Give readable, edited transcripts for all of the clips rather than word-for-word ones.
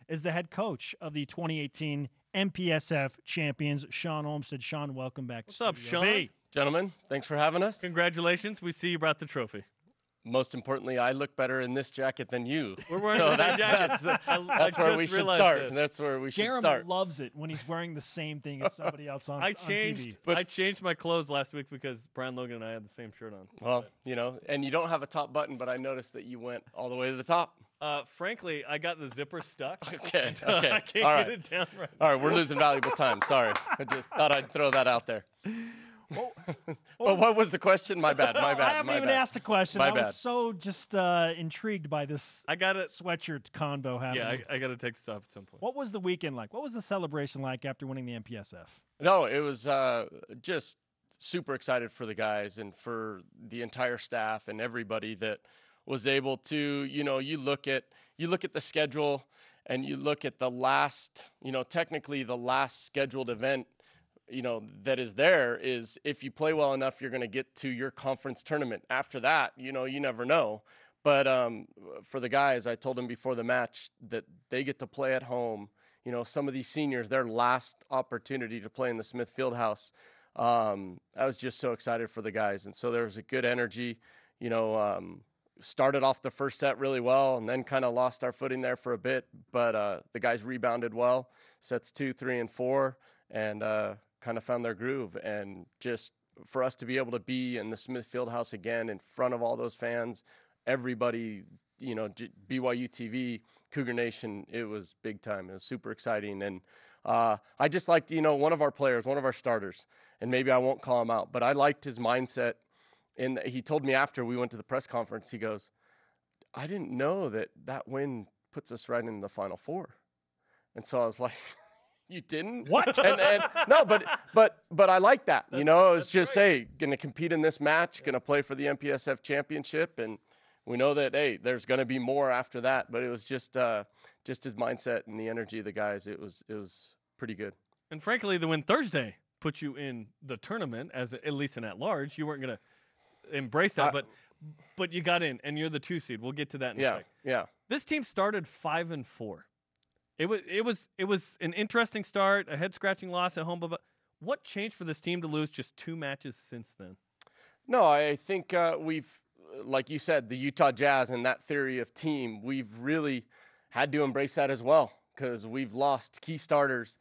is the head coach of the 2018 MPSF champions, Shawn Olmstead. Shawn, welcome back. What's up, Shawn? Gentlemen, thanks for having us. Congratulations. We see you brought the trophy. Most importantly, I look better in this jacket than you. We're wearing the same jackets. That's where we should start. That's where we should start. Jeremy loves it when he's wearing the same thing as somebody else on TV. I changed my clothes last week because Brian Logan and I had the same shirt on. Well, you know, and you don't have a top button, but I noticed that you went all the way to the top. Frankly, I got the zipper stuck. Okay. I can't get it down right now. All right, we're losing valuable time. Sorry. I just thought I'd throw that out there. But what was the question? My bad. I haven't even asked a question. My I bad. was so just intrigued by this sweatshirt convo happening. Yeah, I got to take this off at some point. What was the weekend like? What was the celebration like after winning the MPSF? No, it was just super excited for the guys and for the entire staff and everybody that was able to, you know, you look at the schedule and you look at the last, you know, technically the last scheduled event, you know, that is there is if you play well enough, you're going to get to your conference tournament. After that, you know, you never know. But for the guys, I told them before the match that they get to play at home. You know, some of these seniors, their last opportunity to play in the Smith Fieldhouse. I was just so excited for the guys. And so there was a good energy, you know, started off the first set really well and then kind of lost our footing there for a bit. But the guys rebounded well, sets 2, 3, and 4, and kind of found their groove. And just for us to be able to be in the Smith Fieldhouse again in front of all those fans, everybody, you know, BYUtv, Cougar Nation, it was big time. It was super exciting. And I just liked, you know, one of our players, one of our starters, and maybe I won't call him out, but I liked his mindset. And he told me after we went to the press conference, he goes, I didn't know that win puts us right in the Final Four. And so I was like, you didn't? What? and no, but I like that. You know, it was just, great. hey, going to compete in this match, going to play for the MPSF championship, and we know that, hey, there's going to be more after that. But it was just his mindset and the energy of the guys. It was pretty good. And frankly, the win Thursday put you in the tournament as at least an at-large. You weren't going to embrace that, but you got in, and you're the 2 seed. We'll get to that in a second. Yeah. This team started 5-4. It was an interesting start, a head-scratching loss at home. But what changed for this team to lose just 2 matches since then? No, I think we've, like you said, the Utah Jazz and that theory of team, we've really had to embrace that as well because we've lost key starters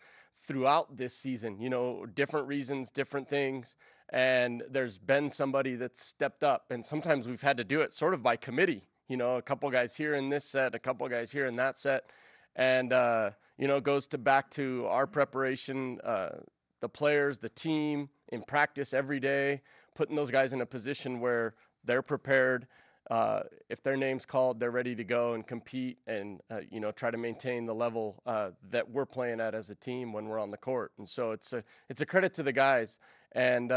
throughout this season. You know, different reasons, different things. And there's been somebody that's stepped up. And sometimes we've had to do it sort of by committee. You know, a couple guys here in this set, a couple guys here in that set. And, you know, it goes back to our preparation, the players, the team, in practice every day, putting those guys in a position where they're prepared. If their name's called, they're ready to go and compete and, you know, try to maintain the level that we're playing at as a team when we're on the court. And so it's a credit to the guys. And,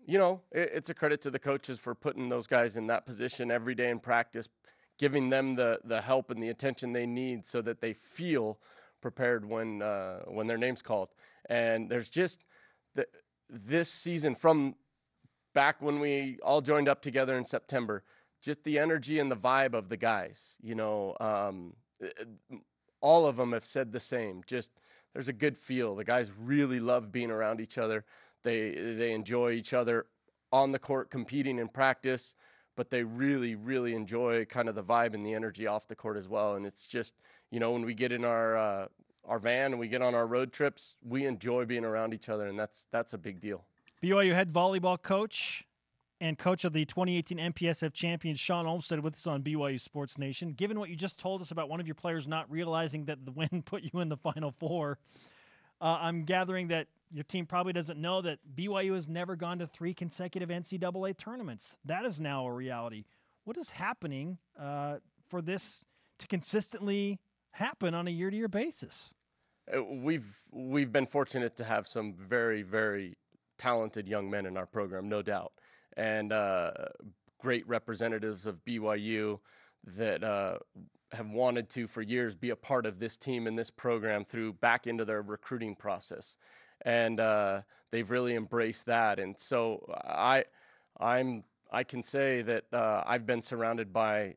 you know, it's a credit to the coaches for putting those guys in that position every day in practice, giving them the help and the attention they need so that they feel prepared when their name's called. And there's just this season from back when we all joined up together in September, just the energy and the vibe of the guys, you know, all of them have said the same. Just there's a good feel. The guys really love being around each other. They enjoy each other on the court competing in practice, but they really, really enjoy kind of the vibe and the energy off the court as well. And it's just, you know, when we get in our van and we get on our road trips, we enjoy being around each other, and that's a big deal. BYU head volleyball coach and coach of the 2018 MPSF champions, Shawn Olmstead, with us on BYU Sports Nation. Given what you just told us about one of your players not realizing that the win put you in the Final Four, I'm gathering that your team probably doesn't know that BYU has never gone to 3 consecutive NCAA tournaments. That is now a reality. What is happening for this to consistently happen on a year-to-year basis? We've been fortunate to have some very, very talented young men in our program, no doubt, and great representatives of BYU that have wanted to for years be a part of this team and this program through back into their recruiting process. And they've really embraced that. And so I can say that I've been surrounded by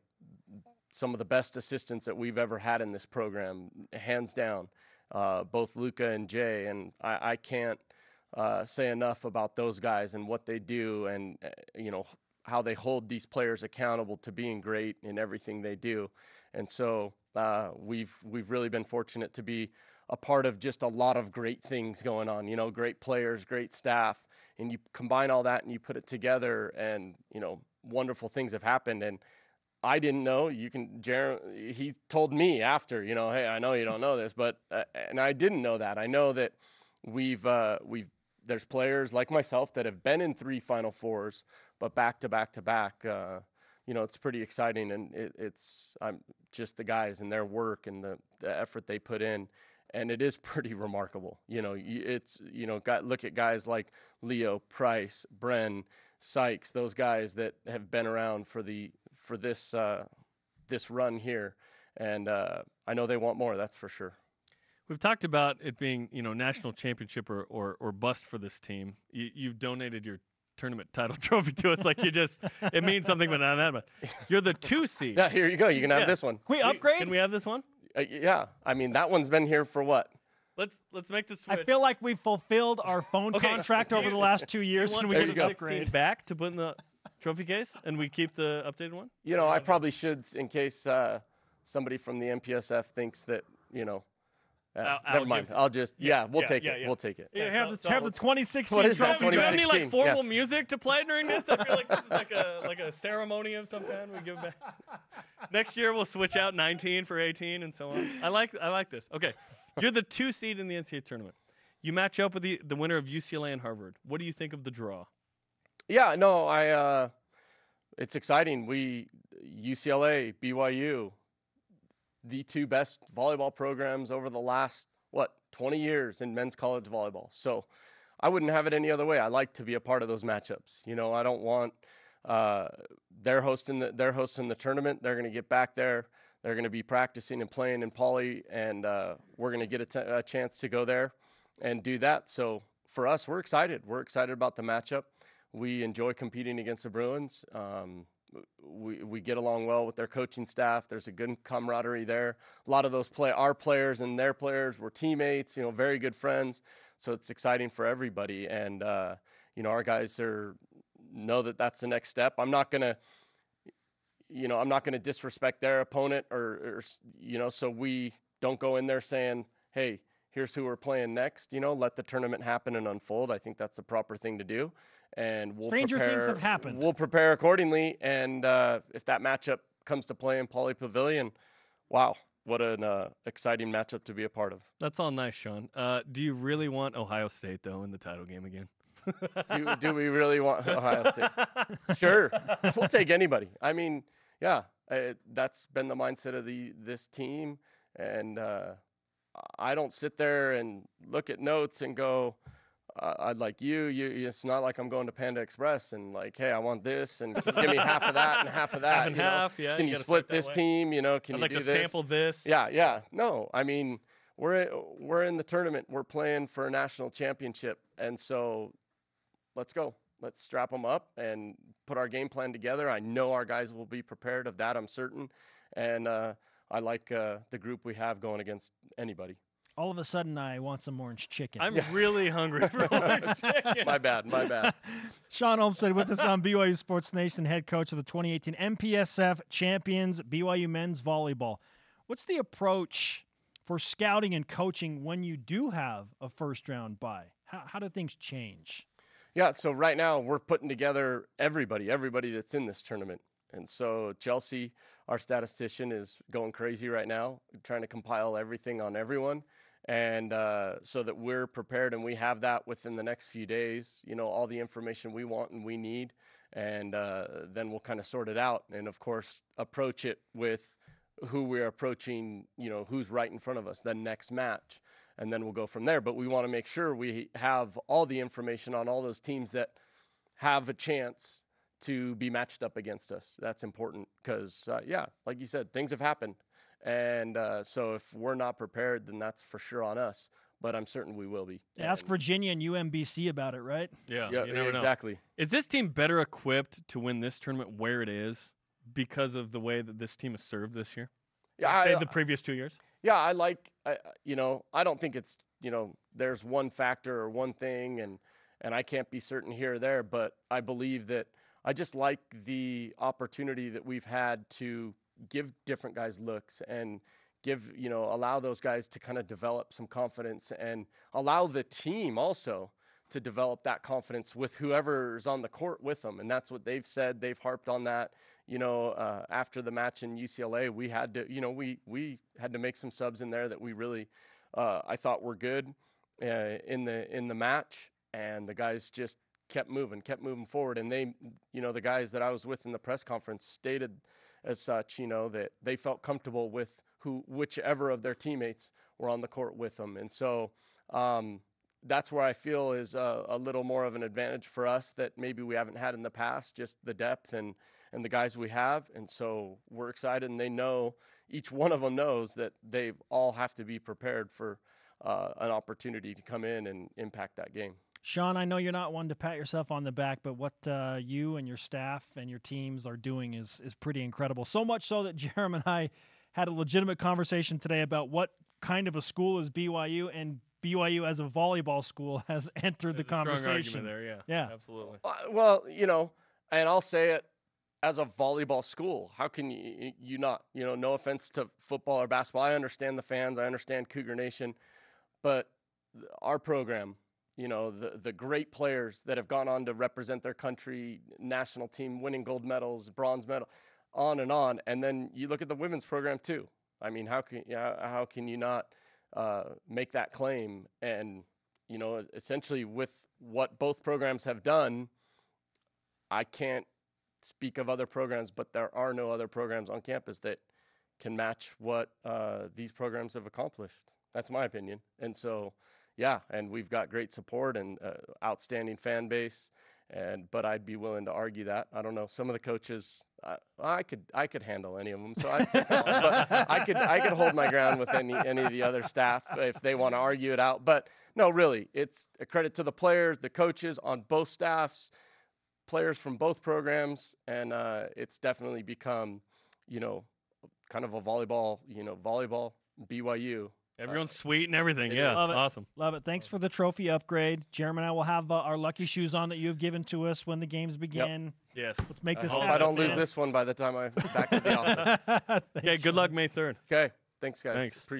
some of the best assistants that we've ever had in this program, hands down, both Luca and Jay. And I can't say enough about those guys and what they do, and how they hold these players accountable to being great in everything they do. And so we've really been fortunate to be a part of just a lot of great things going on, great players, great staff, and you combine all that and you put it together, and, wonderful things have happened. And I didn't know. He told me after, hey, I know you don't know this, but and I didn't know that. I know that there's players like myself that have been in 3 Final Fours, but back to back to back. It's pretty exciting, and I'm just the guys and their work and the effort they put in, and it is pretty remarkable. Look at guys like Leo, Price, Bren, Sykes, those guys that have been around for this run here, and I know they want more. That's for sure. We've talked about it being, national championship or bust for this team. You've donated your tournament title trophy to us, it means something, but not that much. You're the 2 seed. Yeah, here you go. You can have this one. Can we upgrade? Can we have this one? Yeah. I mean, that one's been here for what? Let's make the switch. I feel like we've fulfilled our phone contract over the last 2 years, and we get get an an upgrade upgrade back to put in the trophy case, and we keep the updated one. I probably should, in case somebody from the MPSF thinks that never mind. I'll just we'll take it. We'll take it. Yeah, have the 2016 What is that, trophy. Do you have any 2016? formal music to play during this? I feel like this is like a ceremony of some kind. We give it back. Next year we'll switch out 19 for 18 and so on. I like this. Okay, you're the 2 seed in the NCAA tournament. You match up with the winner of UCLA and Harvard. What do you think of the draw? Yeah, no, it's exciting. UCLA, BYU, the 2 best volleyball programs over the last 20 years in men's college volleyball. So I wouldn't have it any other way. I like to be a part of those matchups. I don't want they're hosting the tournament. They're going to get back there. They're going to be practicing and playing in Poly, and we're going to get a chance to go there and do that. So for us, we're excited. We're excited about the matchup. We enjoy competing against the Bruins. We get along well with their coaching staff. There's a good camaraderie there. A lot of those our players and their players were teammates, very good friends. So it's exciting for everybody. And, our guys know that that's the next step. I'm not going to disrespect their opponent or so we don't go in there saying, hey, here's who we're playing next. Let the tournament happen and unfold. I think that's the proper thing to do. And Stranger things have happened. We'll prepare accordingly. And if that matchup comes to play in Poly Pavilion, wow, what an exciting matchup to be a part of. That's all nice, Shawn. Do you really want Ohio State, though, in the title game again? do we really want Ohio State? Sure. We'll take anybody. I mean, yeah, that's been the mindset of this team. And I don't sit there and look at notes and go, I'd like you. It's not like I'm going to Panda Express and like, hey, I want this, and can you give me half of that and half of that. Half and half, yeah. Can you split this team? Can I'd you like do to this? sample this. Yeah. No, I mean, we're in the tournament. We're playing for a national championship, and so let's go. Let's strap them up and put our game plan together. I know our guys will be prepared. Of that, I'm certain, and I like the group we have going against anybody. All of a sudden, I want some orange chicken. I'm really hungry for orange chicken. My bad. Shawn Olmstead with us on BYU Sports Nation, head coach of the 2018 MPSF champions, BYU men's volleyball. What's the approach for scouting and coaching when you do have a first-round bye? How do things change? Yeah, so right now we're putting together everybody that's in this tournament. And so Chelsea, our statistician, is going crazy right now, trying to compile everything on everyone. And so that we're prepared and we have that within the next few days, all the information we want and we need. And then we'll kind of sort it out. And, of course, approach it with who we're approaching, who's right in front of us, the next match. And then we'll go from there. But we want to make sure we have all the information on all those teams that have a chance to be matched up against us. That's important because, like you said, things have happened. And so if we're not prepared, then that's for sure on us. But I'm certain we will be. Ask Virginia and UMBC about it, right? Yeah, you never know. Exactly. Is this team better equipped to win this tournament where it is because of the way that this team has served this year? Yeah, Say the previous 2 years? Yeah, I don't think it's, there's one factor or one thing and I can't be certain here or there, but I believe that I just like the opportunity that we've had to give different guys looks and allow those guys to kind of develop some confidence and allow the team also to develop that confidence with whoever's on the court with them. And that's what they've said. They've harped on that. After the match in UCLA, we had to, we had to make some subs in there that we really, I thought were good in the match. And the guys just kept moving forward. And they, the guys that I was with in the press conference stated as such, that they felt comfortable with whichever of their teammates were on the court with them. And so that's where I feel is a little more of an advantage for us that maybe we haven't had in the past, just the depth and the guys we have. And so we're excited, and they know, each one of them knows that they all have to be prepared for an opportunity to come in and impact that game. Shawn, I know you're not one to pat yourself on the back, but what you and your staff and your teams are doing is pretty incredible. So much so that Jerem and I had a legitimate conversation today about what kind of a school is BYU, and BYU as a volleyball school has entered the conversation. Strong argument there, yeah. Absolutely. Well, and I'll say it, as a volleyball school, how can you not? No offense to football or basketball. I understand the fans. I understand Cougar Nation. But our program, the great players that have gone on to represent their country, national team, winning gold medals, bronze medal, on. And then you look at the women's program too. I mean, how can you not make that claim? And, essentially with what both programs have done, I can't speak of other programs, but there are no other programs on campus that can match what these programs have accomplished. That's my opinion. And so, yeah, and we've got great support and outstanding fan base. But I'd be willing to argue that. I don't know. Some of the coaches, I could handle any of them. So I could hold my ground with any of the other staff if they want to argue it out. But no, really, it's a credit to the players, the coaches on both staffs, players from both programs, and it's definitely become, kind of a volleyball BYU. Everyone's sweet and everything. Yeah, Love it. Awesome. Love it. Thanks for the trophy upgrade. Jeremy and I will have our lucky shoes on that you've given to us when the games begin. Yes. Let's make this I hope happen. I don't lose this one by the time I'm back to the office. Okay, good luck May 3rd. Okay, thanks, guys. Thanks. Appreciate it.